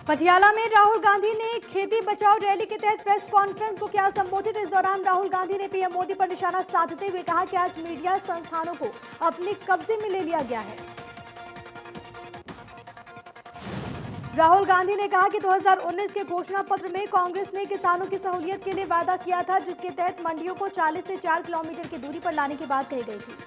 पटियाला में राहुल गांधी ने खेती बचाओ रैली के तहत प्रेस कॉन्फ्रेंस को किया संबोधित। इस दौरान राहुल गांधी ने पीएम मोदी पर निशाना साधते हुए कहा कि आज मीडिया संस्थानों को अपने कब्जे में ले लिया गया है। राहुल गांधी ने कहा कि 2019 के घोषणा पत्र में कांग्रेस ने किसानों की सहूलियत के लिए वादा किया था, जिसके तहत मंडियों को 40 से 4 किलोमीटर की दूरी पर लाने की बात कही गई थी।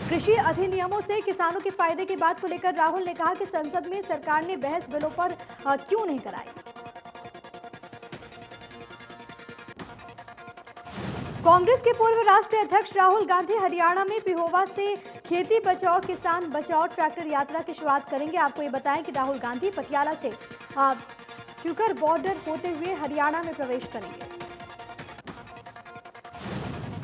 कृषि अधिनियमों से किसानों के फायदे की बात को लेकर राहुल ने कहा कि संसद में सरकार ने बहस बिलों पर क्यों नहीं कराई। कांग्रेस के पूर्व राष्ट्रीय अध्यक्ष राहुल गांधी हरियाणा में पिहोवा से खेती बचाओ किसान बचाओ ट्रैक्टर यात्रा की शुरुआत करेंगे। आपको ये बताएं कि राहुल गांधी पटियाला से ट्यूकर बॉर्डर होते हुए हरियाणा में प्रवेश करेंगे।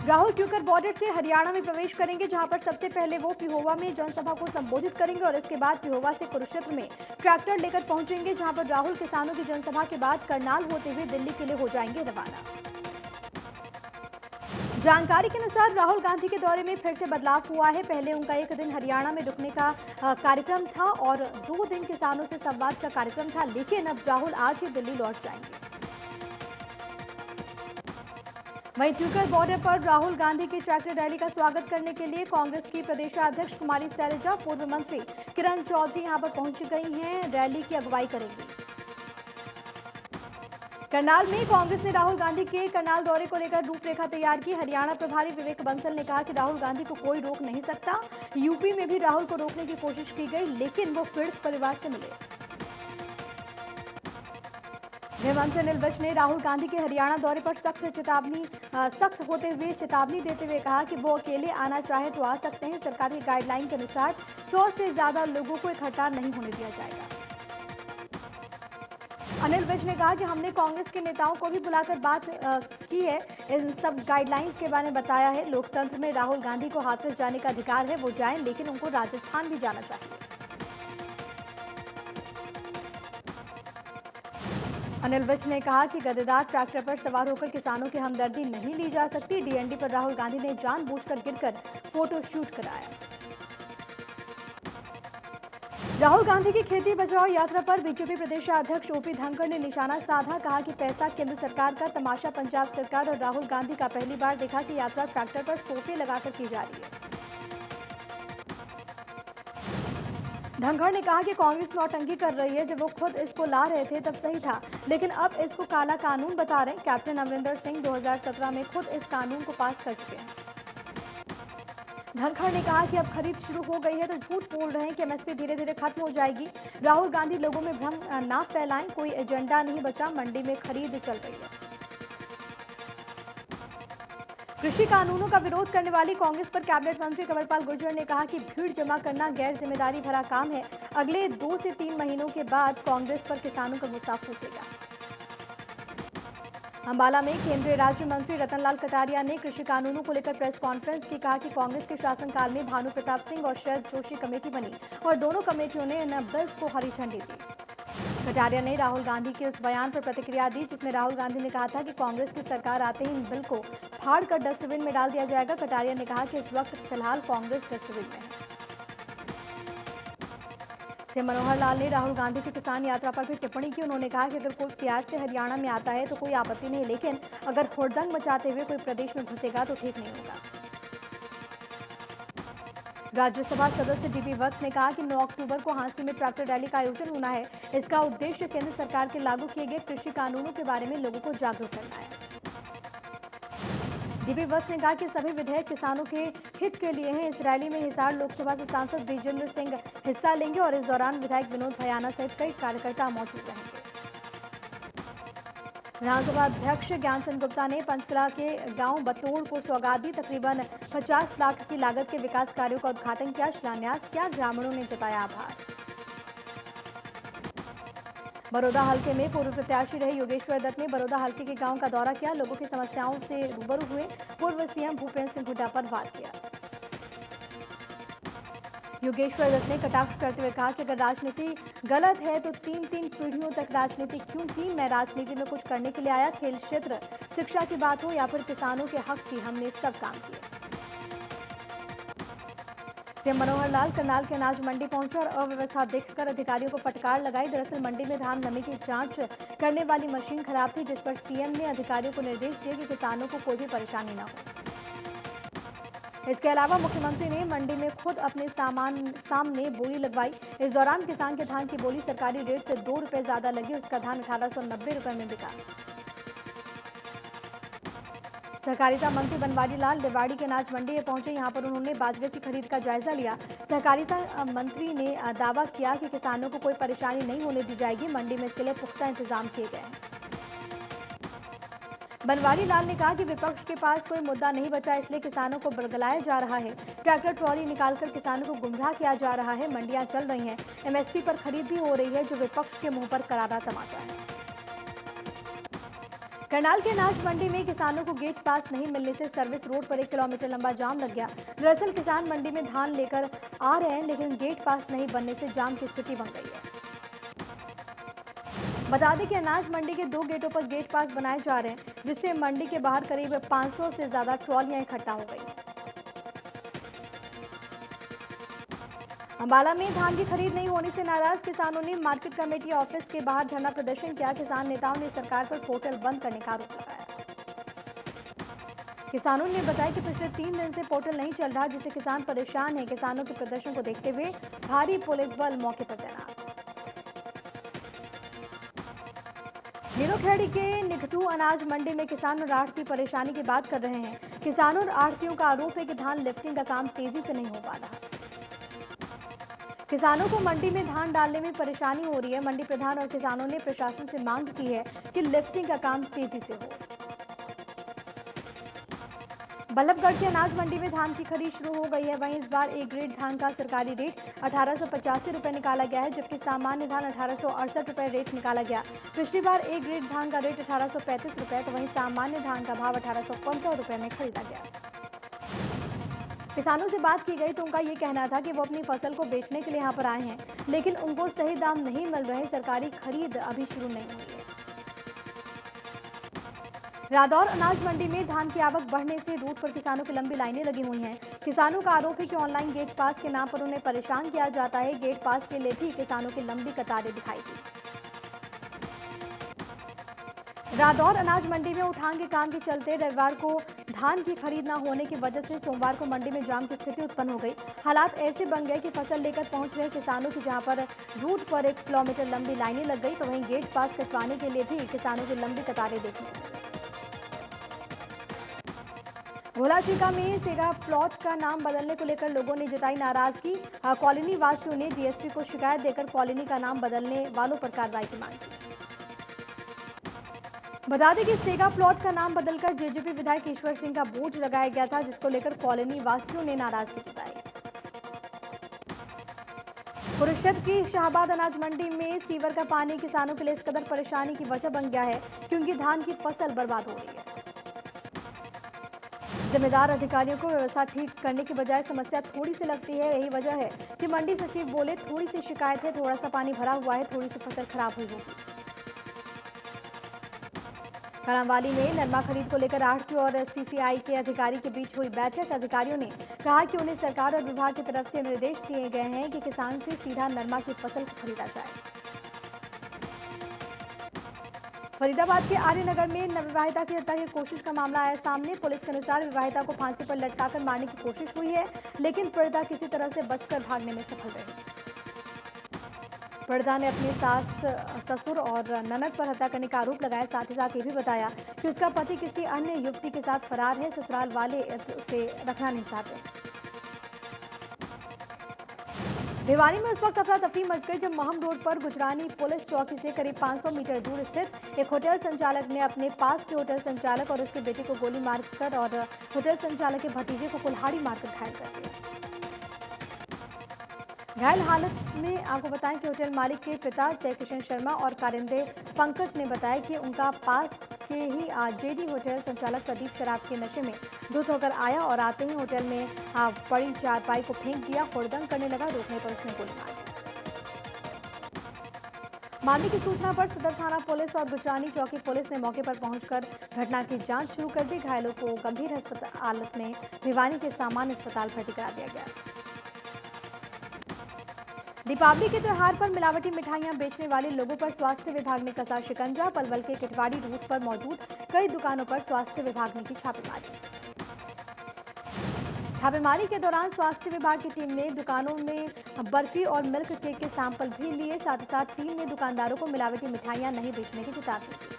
राहुल ट्यूकर बॉर्डर से हरियाणा में प्रवेश करेंगे, जहां पर सबसे पहले वो पिहोवा में जनसभा को संबोधित करेंगे और इसके बाद पिहोवा से कुरुक्षेत्र में ट्रैक्टर लेकर पहुंचेंगे, जहां पर राहुल किसानों की जनसभा के बाद करनाल होते हुए दिल्ली के लिए हो जाएंगे रवाना। जानकारी के अनुसार राहुल गांधी के दौरे में फिर से बदलाव हुआ है। पहले उनका एक दिन हरियाणा में रुकने का कार्यक्रम था और 2 दिन किसानों से संवाद का कार्यक्रम था, लेकिन अब राहुल आज ही दिल्ली लौट जाएंगे। वहीं ट्यूकर बॉर्डर पर राहुल गांधी की ट्रैक्टर रैली का स्वागत करने के लिए कांग्रेस की प्रदेशाध्यक्ष कुमारी शैलजा, पूर्व मंत्री किरण चौधरी यहां पर पहुंच गई हैं, रैली की अगुवाई करेंगी। करनाल में कांग्रेस ने राहुल गांधी के करनाल दौरे को लेकर रूपरेखा तैयार की। हरियाणा प्रभारी विवेक बंसल ने कहा कि राहुल गांधी को कोई रोक नहीं सकता। यूपी में भी राहुल को रोकने की कोशिश की गई, लेकिन वो पीड़ित परिवार से मिले। गृहमंत्री अनिल विज ने राहुल गांधी के हरियाणा दौरे पर सख्त होते हुए चेतावनी देते हुए कहा कि वो अकेले आना चाहे तो आ सकते हैं। सरकार की गाइडलाइन के अनुसार 100 से ज्यादा लोगों को इकट्ठा नहीं होने दिया जाएगा। अनिल विज ने कहा कि हमने कांग्रेस के नेताओं को भी बुलाकर बात की है, इन सब गाइडलाइंस के बारे में बताया है। लोकतंत्र में राहुल गांधी को हाथरस जाने का अधिकार है, वो जाएं, लेकिन उनको राजस्थान भी जाना चाहिए। अनिल विज ने कहा कि गद्देदार ट्रैक्टर पर सवार होकर किसानों की हमदर्दी नहीं ली जा सकती। डीएनडी पर राहुल गांधी ने जानबूझकर गिरकर फोटो शूट कराया। राहुल गांधी की खेती बचाओ यात्रा पर बीजेपी प्रदेशाध्यक्ष ओपी धनखड़ ने निशाना साधा। कहा कि पैसा केंद्र सरकार का, तमाशा पंजाब सरकार और राहुल गांधी का। पहली बार देखा कि यात्रा ट्रैक्टर पर सोफे लगाकर की जा रही है। धनखड़ ने कहा कि कांग्रेस नौटंकी कर रही है। जब वो खुद इसको ला रहे थे तब सही था, लेकिन अब इसको काला कानून बता रहे हैं। कैप्टन अमरिंदर सिंह 2017 में खुद इस कानून को पास कर चुके हैं। धनखड़ ने कहा कि अब खरीद शुरू हो गई है तो झूठ बोल रहे हैं कि एमएसपी धीरे धीरे खत्म हो जाएगी। राहुल गांधी लोगों में भ्रम ना फैलाएं, कोई एजेंडा नहीं बचा, मंडी में खरीद चल रही है। कृषि कानूनों का विरोध करने वाली कांग्रेस पर कैबिनेट मंत्री कंवरपाल गुर्जर ने कहा कि भीड़ जमा करना गैर जिम्मेदारी भरा काम है। अगले 2 से 3 महीनों के बाद कांग्रेस पर किसानों का गुस्सा फूटेगा। अंबाला में केंद्रीय राज्य मंत्री रतनलाल कटारिया ने कृषि कानूनों को लेकर प्रेस कॉन्फ्रेंस की। कहा कि कांग्रेस के शासनकाल में भानु प्रताप सिंह और शरद जोशी कमेटी बनी और दोनों कमेटियों ने इन बिल्स को हरी झंडी दी। कटारिया ने राहुल गांधी के उस बयान पर प्रतिक्रिया दी जिसमें राहुल गांधी ने कहा था कि कांग्रेस की सरकार आते ही इन बिल को फाड़ कर डस्टबिन में डाल दिया जाएगा। कटारिया ने कहा कि इस वक्त फिलहाल कांग्रेस डस्टबिन में है। से मनोहर लाल ने राहुल गांधी की किसान यात्रा पर भी टिप्पणी की। उन्होंने कहा कि अगर कोई प्यार से हरियाणा में आता है तो कोई आपत्ति नहीं, लेकिन अगर हुड़दंग मचाते हुए कोई प्रदेश में घुसेगा तो ठीक नहीं होगा। राज्यसभा सदस्य डीपी वत्स ने कहा कि 9 अक्टूबर को हांसी में ट्रैक्टर रैली का आयोजन होना है। इसका उद्देश्य केंद्र सरकार के लागू किए गए कृषि कानूनों के बारे में लोगों को जागरूक करना है। डीपी वत्स ने कहा कि सभी विधेयक किसानों के हित के लिए हैं। इस रैली में हिसार लोकसभा से सांसद ब्रिजेंद्र सिंह हिस्सा लेंगे और इस दौरान विधायक विनोद भयाना सहित कई कार्यकर्ता मौजूद रहेंगे। विधानसभा अध्यक्ष ज्ञानचंद गुप्ता ने पंचकुला के गांव बतोड़ को सौगात दी। तकरीबन 50 लाख की लागत के विकास कार्यों का उद्घाटन किया, शिलान्यास किया। ग्रामीणों ने जताया आभार। बड़ौदा हल्के में पूर्व प्रत्याशी रहे योगेश्वर दत्त ने बड़ौदा हल्के के गांव का दौरा किया, लोगों की समस्याओं से रूबरू हुए। पूर्व सीएम भूपेंद्र सिंह हुड्डा पर वार किया। योगेश्वर दत्त ने कटाक्ष करते हुए कहा कि अगर राजनीति गलत है तो 3-3 पीढ़ियों तक राजनीति क्यों की। मैं राजनीति में कुछ करने के लिए आया, खेल क्षेत्र, शिक्षा की बात हो या फिर किसानों के हक की, हमने सब काम किए। सीएम मनोहर लाल करनाल के अनाज मंडी पहुंचे और अव्यवस्था देखकर अधिकारियों को फटकार लगाई। दरअसल मंडी में धान नमी की जांच करने वाली मशीन खराब थी, जिस पर सीएम ने अधिकारियों को निर्देश दिए कि किसानों को कोई भी परेशानी न हो। इसके अलावा मुख्यमंत्री ने मंडी में खुद अपने सामने बोली लगवाई। इस दौरान किसान के धान की बोली सरकारी रेट से 2 रुपए ज्यादा लगी। उसका धान 1890 रुपए में बिका। सहकारिता मंत्री बनवारी लाल रेवाड़ी के अनाज मंडी में पहुंचे। यहां पर उन्होंने बाजरे की खरीद का जायजा लिया। सहकारिता मंत्री ने दावा किया कि किसानों को कोई परेशानी नहीं होने दी जाएगी। मंडी में इसके लिए पुख्ता इंतजाम किए गए हैं। बनवारी लाल ने कहा कि विपक्ष के पास कोई मुद्दा नहीं बचा, इसलिए किसानों को बरगलाया जा रहा है। ट्रैक्टर ट्रॉली निकालकर किसानों को गुमराह किया जा रहा है। मंडियां चल रही हैं, एमएसपी पर खरीद भी हो रही है, जो विपक्ष के मुंह पर करारा तमाचा है। करनाल के अनाज मंडी में किसानों को गेट पास नहीं मिलने से सर्विस रोड पर 1 किलोमीटर लंबा जाम लग गया। दरअसल किसान मंडी में धान लेकर आ रहे हैं, लेकिन गेट पास नहीं बनने से जाम की स्थिति बन गई है। बता दें कि अनाज मंडी के 2 गेटों पर गेट पास बनाए जा रहे हैं, जिससे मंडी के बाहर करीब 500 से ज्यादा ट्रॉलियां इकट्ठा हो गई। अंबाला में धान की खरीद नहीं होने से नाराज किसानों ने मार्केट कमेटी ऑफिस के बाहर धरना प्रदर्शन किया। किसान नेताओं ने सरकार पर पोर्टल बंद करने का आरोप लगाया। किसानों ने बताया कि पिछले 3 दिन से पोर्टल नहीं चल रहा, जिससे किसान परेशान हैं। किसानों के प्रदर्शन को देखते हुए भारी पुलिस बल मौके पर तैनात। नीलोखेड़ी के निकटू अनाज मंडी में किसान और आढ़ती परेशानी की बात कर रहे हैं। किसानों और आढ़तियों का आरोप है कि धान लिफ्टिंग का काम तेजी से नहीं हो पा रहा। किसानों को मंडी में धान डालने में परेशानी हो रही है। मंडी प्रधान और किसानों ने प्रशासन से मांग की है कि लिफ्टिंग का काम तेजी से हो। बल्लभगढ़ की अनाज मंडी में धान की खरीद शुरू हो गई है। वहीं इस बार A ग्रेड धान का सरकारी रेट 1885 रुपए निकाला गया है, जबकि सामान्य धान 1868 रुपए रेट निकाला गया। पिछली बार A ग्रेड धान का रेट 1835 रुपए, तो वहीं सामान्य धान का भाव 1815 रुपए में खरीदा गया। किसानों से बात की गई तो उनका ये कहना था कि वो अपनी फसल को बेचने के लिए यहाँ पर आए हैं, लेकिन उनको सही दाम नहीं मिल रहे। सरकारी खरीद अभी शुरू नहीं हुई है। रादौर अनाज मंडी में धान की आवक बढ़ने से रूट पर किसानों की लंबी लाइनें लगी हुई हैं। किसानों का आरोप है कि ऑनलाइन गेट पास के नाम पर उन्हें परेशान किया जाता है। गेट पास के लिए भी किसानों की लंबी कतारें दिखाई दी। रादौर अनाज मंडी में उठान के काम के चलते रविवार को धान की खरीद न होने की वजह से सोमवार को मंडी में जाम की स्थिति उत्पन्न हो गई। हालात ऐसे बन गए कि फसल लेकर पहुंच रहे किसानों की जहां पर रूट पर 1 किलोमीटर लंबी लाइनें लग गई, तो वहीं गेट पास कटवाने के लिए भी किसानों की लंबी कतारें देखने को मिली। भोलाचीका में सेगा प्लॉट का नाम बदलने को लेकर लोगों ने जताई नाराजगी। कॉलोनी वासियों ने डीएसपी को शिकायत देकर कॉलोनी का नाम बदलने वालों पर कार्रवाई की मांग की। बता दें कि सेगा प्लॉट का नाम बदलकर जेजेपी विधायक ईश्वर सिंह का बोझ लगाया गया था, जिसको लेकर कॉलोनी वासियों ने नाराजगी जताई। कुरुक्षेत्र की शाहबाद अनाज मंडी में सीवर का पानी किसानों के लिए इस कदर परेशानी की वजह बन गया है, क्योंकि धान की फसल बर्बाद हो रही है। जिम्मेदार अधिकारियों को व्यवस्था ठीक करने की बजाय समस्या थोड़ी सी लगती है। यही वजह है कि मंडी सचिव बोले, थोड़ी सी शिकायत है, थोड़ा सा पानी भरा हुआ है, थोड़ी सी फसल खराब हुई होगी। खड़ावाली में नरमा खरीद को लेकर आढ़ती और सीसीआई के अधिकारी के बीच हुई बैठक। अधिकारियों ने कहा कि उन्हें सरकार और विभाग की तरफ से निर्देश दिए गए हैं कि किसान से सीधा नरमा की फसल खरीदा जाए। फरीदाबाद के आर्यनगर में नवविवाहिता की हत्या की कोशिश का मामला आया सामने। पुलिस के अनुसार विवाहिता को फांसी पर लटकाकर मारने की कोशिश हुई है, लेकिन पीड़िता किसी तरह से बचकर भागने में सफल रही। पीड़िता ने अपनी सास, ससुर और ननद पर हत्या करने का आरोप लगाया। साथ ही साथ ये भी बताया कि उसका पति किसी अन्य युवती के साथ फरार है। ससुराल वाले उसे रखना नहीं चाहते। भिवानी में उस वक्त अफरा तफरी मच गई जब महम रोड पर गुजरानी पुलिस चौकी से करीब 500 मीटर दूर स्थित एक होटल संचालक ने अपने पास के होटल संचालक और उसके बेटे को गोली मारकर और होटल संचालक के भतीजे को कुल्हाड़ी मारकर घायल कर दिया। घायल हालत में आपको बताएं कि होटल मालिक के पिता जयकिशन शर्मा और कारिंदे पंकज ने बताया कि उनका पास के ही जेडी होटल संचालक प्रदीप शराब के नशे में धुत होकर आया और आते ही होटल में बड़ी चारपाई को फेंक दिया। हुड़दंग करने लगा, रोकने पर उसने गोली मार दी। मामले की सूचना पर सदर थाना पुलिस और गुजरानी चौकी पुलिस ने मौके पर पहुंचकर घटना की जांच शुरू कर दी। घायलों को गंभीर हालत में भिवानी के सामान्य अस्पताल भर्ती करा दिया गया। दीपावली के त्योहार पर मिलावटी मिठाइयां बेचने वाले लोगों पर स्वास्थ्य विभाग ने कसा शिकंजा। पलवल के किटवाड़ी रूट पर मौजूद कई दुकानों पर स्वास्थ्य विभाग ने की छापेमारी। छापेमारी के दौरान स्वास्थ्य विभाग की टीम ने दुकानों में बर्फी और मिल्क केक के सैंपल भी लिए। साथ ही साथ टीम ने दुकानदारों को मिलावटी मिठाइयां नहीं बेचने की चेतावनी दी।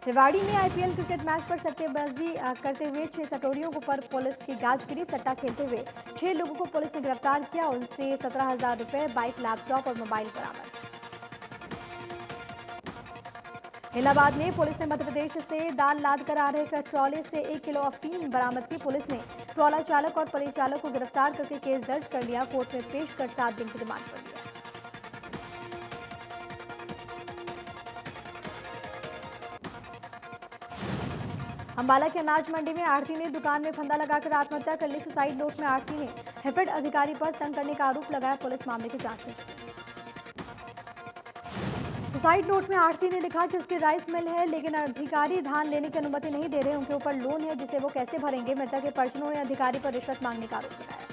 रेवाड़ी में आईपीएल क्रिकेट मैच पर सट्टेबाजी करते हुए 6 सटोरियों पर पुलिस की गाज गिरी। सट्टा खेलते हुए 6 लोगों को पुलिस ने गिरफ्तार किया। उनसे 17,000 रुपए, बाइक, लैपटॉप और मोबाइल बरामद। इलाहाबाद में पुलिस ने मध्य प्रदेश से दाल लाद कर आ रहे ट्रॉले से 1 किलो अफीम बरामद की। पुलिस ने ट्रॉला चालक और परिचालक को गिरफ्तार करके केस दर्ज कर लिया। कोर्ट में पेश कर 7 दिन की रिमांड पर लिया। अंबाला के अनाज मंडी में आढ़ती ने दुकान में फंदा लगाकर आत्महत्या कर ली। सुसाइड नोट में आढ़ती ने हेफेड अधिकारी पर तंग करने का आरोप लगाया। पुलिस मामले की जांच में जुटी। सुसाइड नोट में आढ़ती ने लिखा कि उसकी राइस मिल है, लेकिन अधिकारी धान लेने की अनुमति नहीं दे रहे। उनके ऊपर लोन है जिसे वो कैसे भरेंगे। मृतक के परिजनों ने अधिकारी पर रिश्वत मांगने का आरोप लगाया।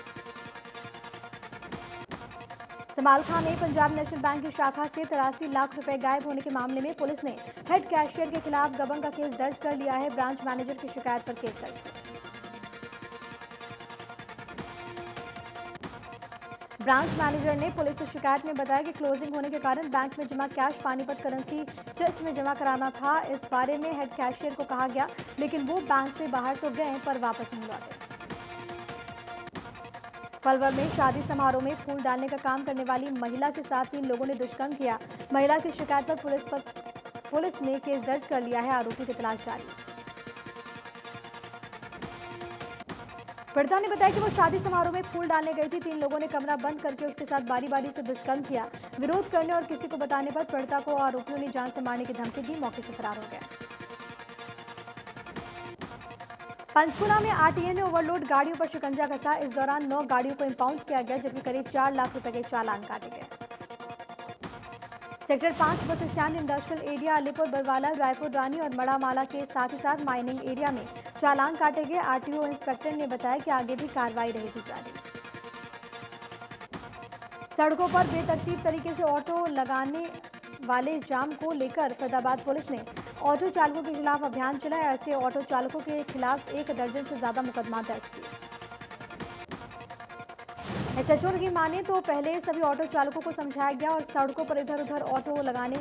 समालखा में पंजाब नेशनल बैंक की शाखा से 83 लाख रुपए गायब होने के मामले में पुलिस ने हेड कैशियर के खिलाफ गबन का केस दर्ज कर लिया है। ब्रांच मैनेजर की शिकायत पर केस दर्ज हुआ। ब्रांच मैनेजर ने पुलिस से शिकायत में बताया कि क्लोजिंग होने के कारण बैंक में जमा कैश पानीपत करेंसी चेस्ट में जमा कराना था। इस बारे में हेड कैशियर को कहा गया, लेकिन वो बैंक से बाहर तो गए पर वापस नहीं लौटे। पलवल में शादी समारोह में फूल डालने का काम करने वाली महिला के साथ 3 लोगों ने दुष्कर्म किया। महिला की शिकायत पर पुलिस ने केस दर्ज कर लिया है। आरोपी की तलाश जारी। पीड़िता ने बताया कि वो शादी समारोह में फूल डालने गई थी। 3 लोगों ने कमरा बंद करके उसके साथ बारी बारी से दुष्कर्म किया। विरोध करने और किसी को बताने पर पीड़िता को आरोपियों ने जान से मारने की धमकी दी। मौके से फरार हो गए। पंचकुला में आरटीए ने ओवरलोड गाड़ियों पर शिकंजा कसा। इस दौरान 9 गाड़ियों को इंपाउंड किया गया, जबकि करीब 4 लाख रुपए के चालान काटे गए। Sector 5 bus stand, industrial area, Alipur, Barwala, Raipur, Rani और मड़ामाला के साथ ही साथ माइनिंग एरिया में चालान काटे गए। आरटीओ इंस्पेक्टर ने बताया कि आगे भी कार्रवाई रहेगी जारी। सड़कों पर बेतरतीब तरीके से ऑटो लगाने वाले जाम को लेकर फरीदाबाद पुलिस ने ऑटो चालकों के खिलाफ अभियान चलाया। ऐसे ऑटो चालकों के खिलाफ 1 दर्जन से ज्यादा मुकदमा दर्ज किए। एसएचओ की माने तो पहले सभी ऑटो चालकों को समझाया गया और सड़कों पर इधर उधर ऑटो लगाने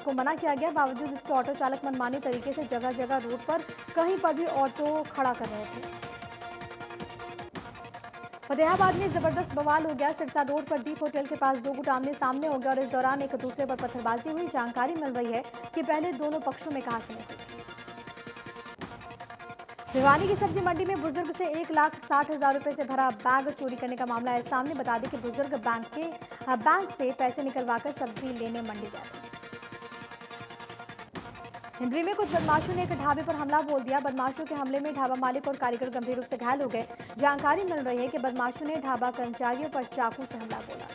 को मना किया गया। बावजूद इसके ऑटो चालक मनमानी तरीके से जगह जगह रोड पर कहीं पर भी ऑटो खड़ा कर रहे थे। फतेहाबाद में जबरदस्त बवाल हो गया। सिरसा रोड पर दीप होटल के पास 2 गुट आमने सामने हो गया और इस दौरान एक दूसरे पर पत्थरबाजी हुई। जानकारी मिल रही है कि पहले दोनों पक्षों में कहासुनी हुई। भिवानी की सब्जी मंडी में बुजुर्ग से 1,60,000 रुपए से भरा बैग चोरी करने का मामला है सामने। बता दें कि बुजुर्ग बैंक से पैसे निकलवाकर सब्जी लेने मंडी गया था। हिंद्री में कुछ बदमाशों ने एक ढाबे पर हमला बोल दिया। बदमाशों के हमले में ढाबा मालिक और कारीगर गंभीर रूप से घायल हो गए। जानकारी मिल रही है कि बदमाशों ने ढाबा कर्मचारियों पर चाकू से हमला बोला।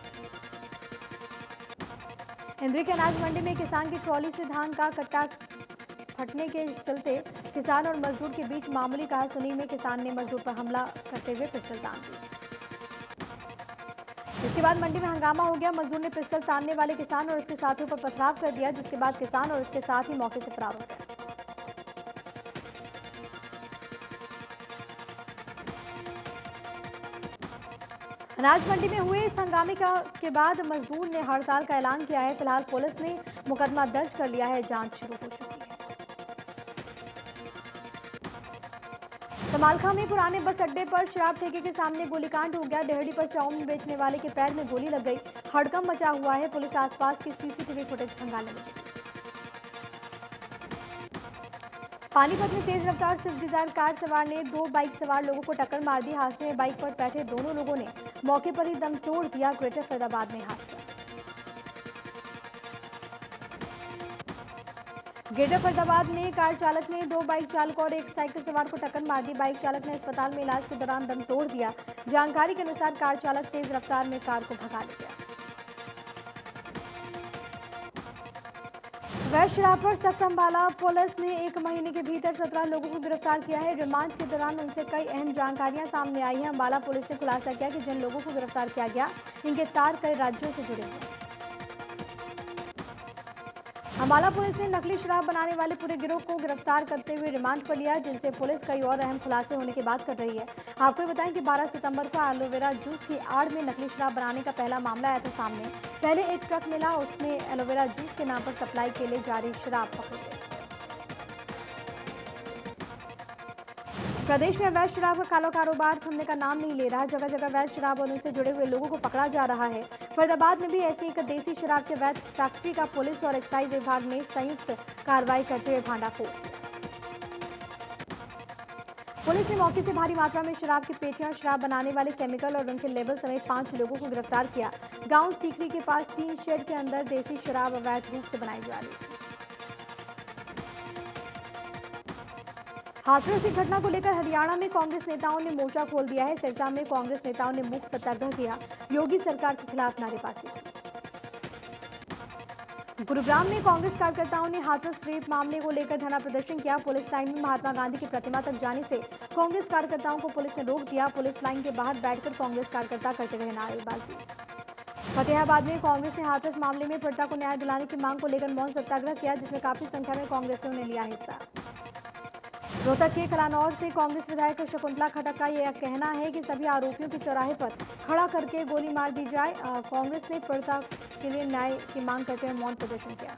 हिंद्री के अनाज मंडी में किसान की ट्रॉली से धान का कट्टा फटने के चलते किसान और मजदूर के बीच मामूली कहासुनी में किसान ने मजदूर पर हमला करते हुए पिस्टल तान दी। इसके बाद मंडी में हंगामा हो गया। मजदूर ने पिस्टल तानने वाले किसान और उसके साथियों पर पथराव कर दिया, जिसके बाद किसान और उसके साथी मौके से फरार हो गए। अनाज मंडी में हुए इस हंगामे के बाद मजदूर ने हड़ताल का ऐलान किया है। फिलहाल पुलिस ने मुकदमा दर्ज कर लिया है। जांच शुरू हो चुकी है। समालखा में पुराने बस अड्डे पर शराब ठेके के सामने गोलीकांड हो गया। डेहड़ी पर चाउमीन बेचने वाले के पैर में गोली लग गई। हड़कंप मचा हुआ है। पुलिस आसपास की सीसीटीवी फुटेज खंगालने में जुटी। पानीपत में तेज रफ्तार स्विफ्ट डिजायर कार सवार ने 2 बाइक सवार लोगों को टक्कर मार दी। हादसे में बाइक पर बैठे दोनों लोगों ने मौके पर ही दम तोड़ दिया। ग्रेटर फरीदाबाद में हादसा। ग्रेटर फरीदाबाद में कार चालक ने 2 बाइक चालकों और एक साइकिल सवार को टक्कर मार दी। बाइक चालक ने अस्पताल में इलाज के दौरान दम तोड़ दिया। जानकारी के अनुसार कार चालक तेज रफ्तार में कार को भगा ले गया। वैश्य शराब पर सख्त अम्बाला पुलिस ने 1 महीने के भीतर 17 लोगों को गिरफ्तार किया है। रिमांड के दौरान उनसे कई अहम जानकारियां सामने आई हैं। अम्बाला पुलिस ने खुलासा किया कि जिन लोगों को गिरफ्तार किया गया इनके तार कई राज्यों से जुड़े हुए हैं। अम्बाला पुलिस ने नकली शराब बनाने वाले पूरे गिरोह को गिरफ्तार करते हुए रिमांड पर लिया, जिनसे पुलिस कई और अहम खुलासे होने की बात कर रही है। आपको बताएं कि 12 सितंबर को एलोवेरा जूस की आड़ में नकली शराब बनाने का पहला मामला आया था सामने। पहले एक ट्रक मिला, उसमें एलोवेरा जूस के नाम पर सप्लाई के लिए जारी शराब पकड़ी गई। प्रदेश में अवैध शराब का काला कारोबार थमने का नाम नहीं ले रहा। जगह जगह अवैध शराब और उनसे जुड़े हुए लोगों को पकड़ा जा रहा है। फरीदाबाद में भी ऐसी एक देसी शराब के अवैध फैक्ट्री का पुलिस और एक्साइज विभाग ने संयुक्त कार्रवाई करते हुए भांडाफोड़ किया। पुलिस ने मौके से भारी मात्रा में शराब की पेटियां, शराब बनाने वाले केमिकल और उनके लेबल समेत 5 लोगों को गिरफ्तार किया। गांव सीकरी के पास टीन शेड के अंदर देसी शराब अवैध रूप से बनाई जा रही थी। हाथरस की घटना को लेकर हरियाणा में कांग्रेस नेताओं ने मोर्चा खोल दिया है। सिरसा में कांग्रेस नेताओं ने मूक सत्याग्रह किया, योगी सरकार के खिलाफ नारेबाजी की। गुरुग्राम में कांग्रेस कार्यकर्ताओं ने हाथरस रेप मामले को लेकर धरना प्रदर्शन किया। पुलिस लाइन में महात्मा गांधी की प्रतिमा तक जाने से कांग्रेस कार्यकर्ताओं को पुलिस ने रोक दिया। पुलिस लाइन के बाहर बैठकर कांग्रेस कार्यकर्ता करते रहे नारेबाजी। फतेहाबाद में कांग्रेस ने हाथरस मामले में पीड़िता को न्याय दिलाने की मांग को लेकर मौन सत्याग्रह किया, जिसमें काफी संख्या में कांग्रेसियों ने लिया हिस्सा। रोहतक के कलानौर से कांग्रेस विधायक शकुंतला खट्टर का यह कहना है कि सभी आरोपियों के चौराहे पर खड़ा करके गोली मार दी जाए। कांग्रेस ने पीड़िता के लिए न्याय की मांग करते हुए मौन प्रदर्शन किया।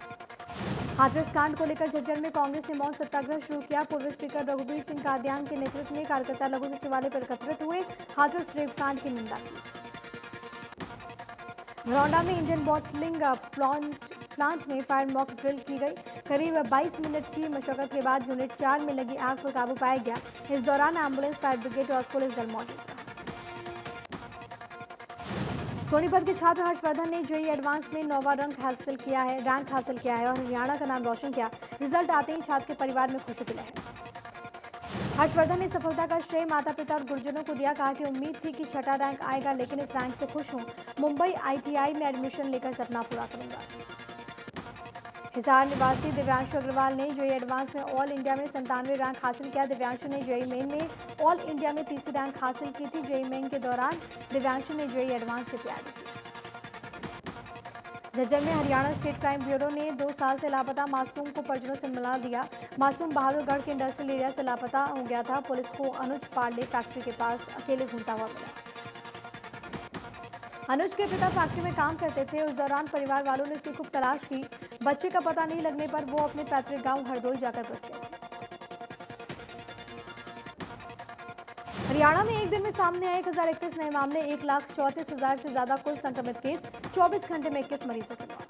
हाथरस कांड को लेकर झज्जर में कांग्रेस ने मौन सत्याग्रह शुरू किया। पूर्व स्पीकर रघुवीर सिंह कादियान के नेतृत्व में कार्यकर्ता लघु सचिवालय पर एकत्रित हुए, हाथरस रेप कांड की निंदा की। रौंडा में इंडियन बॉटलिंग प्लांट में फायर मॉक ड्रिल की गई। करीब 22 मिनट की मशक्कत के बाद यूनिट 4 में लगी आग पर काबू पाया गया। इस दौरान एम्बुलेंस, फायर ब्रिगेड और पुलिस दल मौजूद था। सोनीपत के छात्र हर्षवर्धन ने जेईई एडवांस में 9वां रैंक हासिल किया है और हरियाणा का नाम रोशन किया। रिजल्ट आते ही छात्र के परिवार में खुशी की लहर। हर्षवर्धन ने सफलता का श्रेय माता पिता और गुरुजनों को दिया। कहा कि उम्मीद थी कि 6वां रैंक आएगा, लेकिन इस रैंक से खुश हूं। मुंबई ITI में एडमिशन लेकर सपना पूरा करूंगा। हिसार निवासी दिव्यांशु अग्रवाल ने जेईई एडवांस में ऑल इंडिया में 97 रैंक हासिल किया। दिव्यांशु ने जेईई मेन में ऑल इंडिया में 3री रैंक हासिल की थी। जेईई मेन के दौरान दिव्यांशु ने जेईई एडवांस की तैयारी की। झज्जर में हरियाणा स्टेट क्राइम ब्यूरो ने 2 साल से लापता मासूम को परिजनों से मिला दिया। मासूम बहादुरगढ़ के इंडस्ट्रियल एरिया से लापता हो गया था। पुलिस को अनुज पार्ले फैक्ट्री के पास अकेले घूमता हुआ मिला। अनुज के पिता फैक्ट्री में काम करते थे। उस दौरान परिवार वालों ने उसकी खूब तलाश की। बच्चे का पता नहीं लगने पर वो अपने पैतृक गांव हरदोई जाकर बस गए। हरियाणा में एक दिन में सामने आए 1031 नए मामले, 1,34,000 से ज्यादा कुल संक्रमित केस। 24 घंटे में 21 मरीजों की मौत।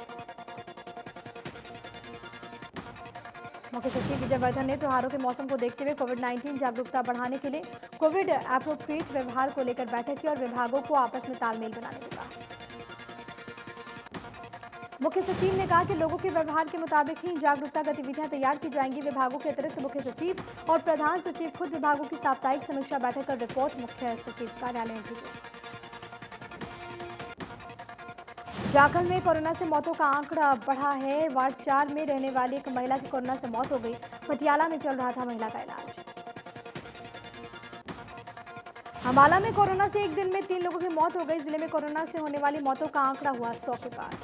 मुख्य सचिव विजय वर्धन ने त्योहारों के मौसम को देखते हुए कोविड-19 जागरूकता बढ़ाने के लिए कोविड एप्रोप्रिएट व्यवहार को लेकर बैठक की और विभागों को आपस में तालमेल बनाने को कहा। मुख्य सचिव ने कहा कि लोगों के व्यवहार के मुताबिक ही जागरूकता गतिविधियां तैयार की जाएंगी। विभागों के अतिरिक्त मुख्य सचिव और प्रधान सचिव खुद विभागों की साप्ताहिक समीक्षा बैठक कर रिपोर्ट मुख्य सचिव कार्यालय में भेजें। जाखल में कोरोना से मौतों का आंकड़ा बढ़ा है। वार्ड 4 में रहने वाली एक महिला की कोरोना से मौत हो गई। पटियाला में चल रहा था महिला का इलाज। अम्बाला में कोरोना से एक दिन में 3 लोगों की मौत हो गई। जिले में कोरोना से होने वाली मौतों का आंकड़ा हुआ 100 के पार।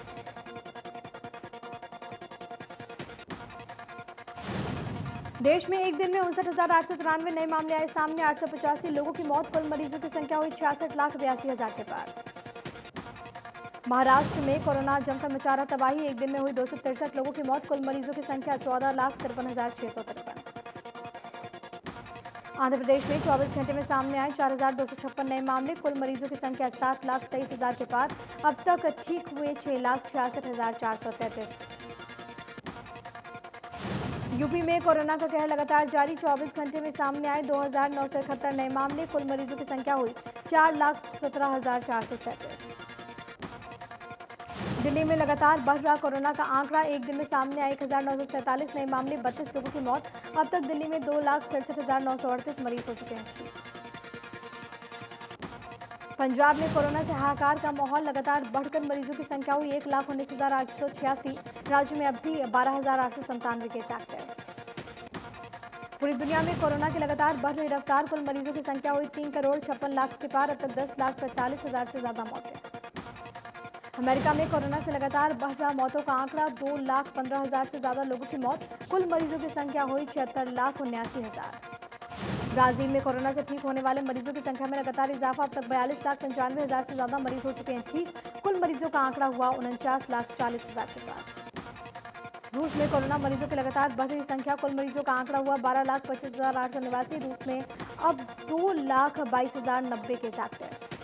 देश में एक दिन में 59,893 नए मामले आए सामने। 885 लोगों की मौत। कुल मरीजों की संख्या हुई 66,82,000 के पार। महाराष्ट्र में कोरोना जमकर मचा रहा तबाही। एक दिन में हुई 263 लोगों की मौत। कुल मरीजों की संख्या 14,53,653। आंध्र प्रदेश में 24 घंटे में सामने आए 4,256 नए मामले। कुल मरीजों की संख्या 7,23,000 के पार। अब तक ठीक हुए 6,66,433। यूपी में कोरोना का कहर लगातार जारी। 24 घंटे में सामने आए 2,971 नए मामले। कुल मरीजों की संख्या हुई 4,17,437। दिल्ली में लगातार बढ़ रहा कोरोना का आंकड़ा। एक दिन में सामने आए 1,947 नए मामले, 32 लोगों की मौत। अब तक दिल्ली में 2,63,938 मरीज हो चुके हैं। पंजाब में कोरोना से हाहाकार का माहौल, लगातार बढ़कर मरीजों की संख्या हुई 1,19,886। राज्य में अब भी 12,897 केस एक्टिव। पूरी दुनिया में कोरोना की लगातार बढ़ रही रफ्तार, कुल मरीजों की संख्या हुई 3,56,00,000 के पार। अब तक 10,45,000 से ज्यादा मौतें। अमेरिका में कोरोना से लगातार बढ़ रहा मौतों का आंकड़ा, 2,15,000 से ज्यादा लोगों की मौत। कुल मरीजों की संख्या हुई 76,79,000। ब्राजील में कोरोना से ठीक होने वाले मरीजों की संख्या में लगातार इजाफा, अब तक 42,95,000 से ज्यादा मरीज हो चुके हैं ठीक। कुल मरीजों का आंकड़ा हुआ 49,40,000 के पार। रूस में कोरोना मरीजों की लगातार बढ़ रही संख्या, कुल मरीजों का आंकड़ा हुआ 12,25,889। रूस में अब 2,22,090 केस एक्टिव।